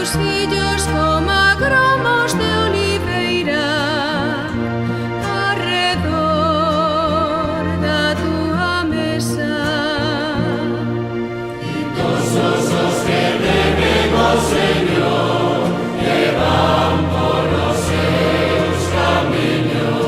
tus fillos como gromos de oliveira arredor da tua mesa. Dichosos os que temen o Señor, que van por os seus camiños.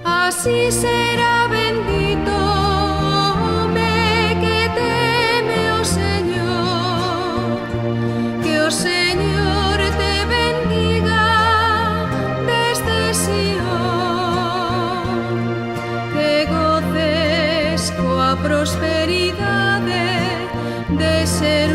Así será bendito o home que teme o Señor. Que o Señor te bendiga desde Sión. Que goces coa prosperidade de ser